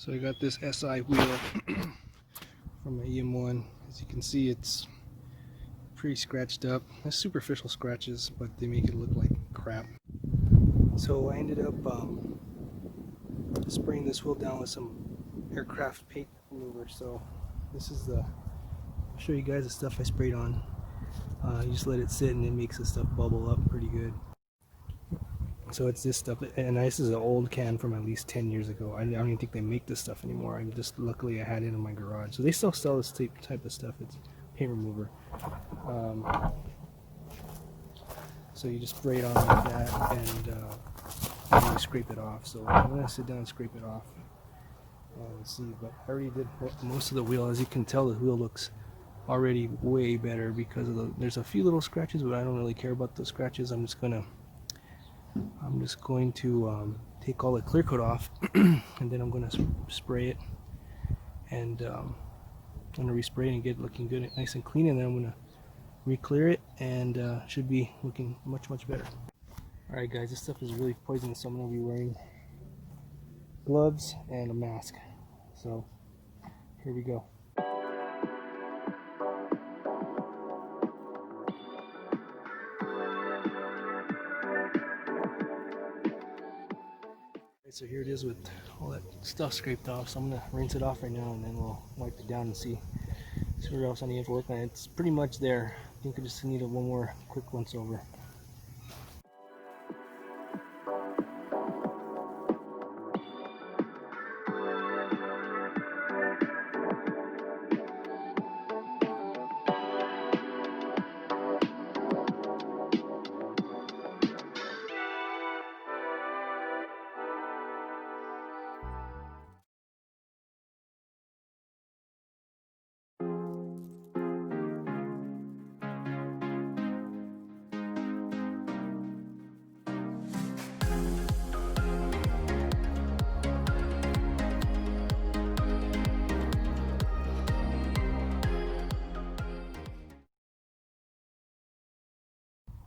So I got this SI wheel from my EM1. As you can see, it's pretty scratched up. There's superficial scratches, but they make it look like crap. So I ended up spraying this wheel down with some aircraft paint remover. So this is the, I'll show you guys the stuff I sprayed on. You just let it sit and it makes the stuff bubble up pretty good. So it's this stuff, and this is an old can from at least 10 years ago. I don't even think they make this stuff anymore. I'm just, luckily I had it in my garage. So they still sell this type of stuff. It's paint remover. So you just spray it on like that, and you scrape it off. So I'm going to sit down and scrape it off and see. But I already did most of the wheel. As you can tell, the wheel looks already way better because of there's a few little scratches, but I don't really care about those scratches. I'm just going to take all the clear coat off and then I'm going to spray it, and I'm going to respray it and get it looking good, nice and clean, and then I'm going to re-clear it, and should be looking much better. Alright guys, this stuff is really poisonous, so I'm going to be wearing gloves and a mask. So here we go. So here it is with all that stuff scraped off. So I'm going to rinse it off right now, and then we'll wipe it down and see where else I need to work on. It's pretty much there. I think I just need one more quick once over.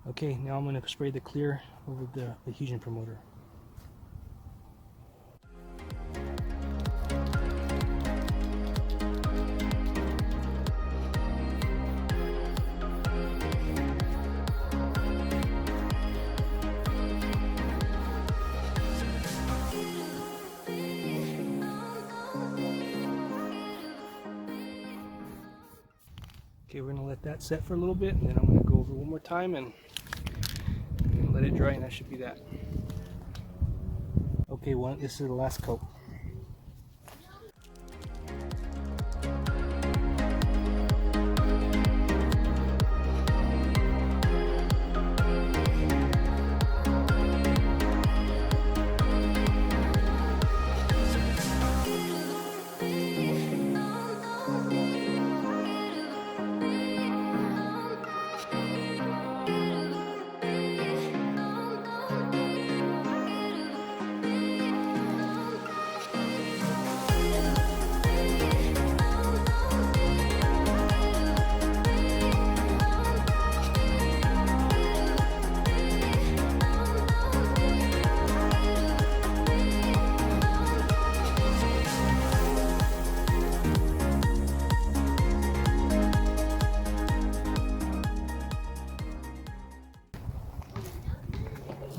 Okay, now I'm going to spray the clear over the adhesion promoter. Okay, we're going to let that set for a little bit, and then I'm going to go over one more time and let it dry, and that should be that. Okay, this is the last coat.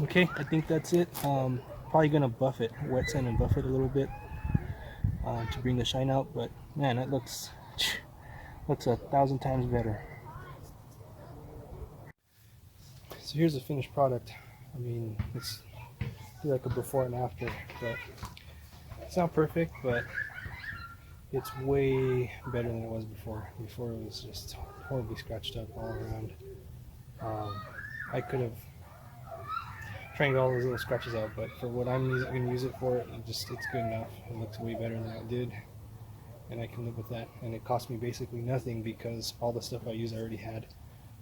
Okay, I think that's it. Probably gonna buff it, wet sand and buff it a little bit to bring the shine out. But man, that looks 1,000 times better. So here's the finished product. I mean, it's like a before and after, but it's not perfect, but it's way better than it was before. Before it was just horribly scratched up all around. I could have trying all those little scratches out, but for what I'm going to use it for, it's good enough. It looks way better than it did, and I can live with that. And it cost me basically nothing because all the stuff I used I already had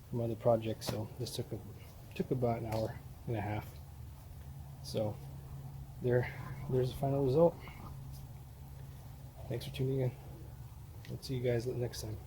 from other projects. So this took about an hour and a half. So there's the final result. Thanks for tuning in. We'll see you guys next time.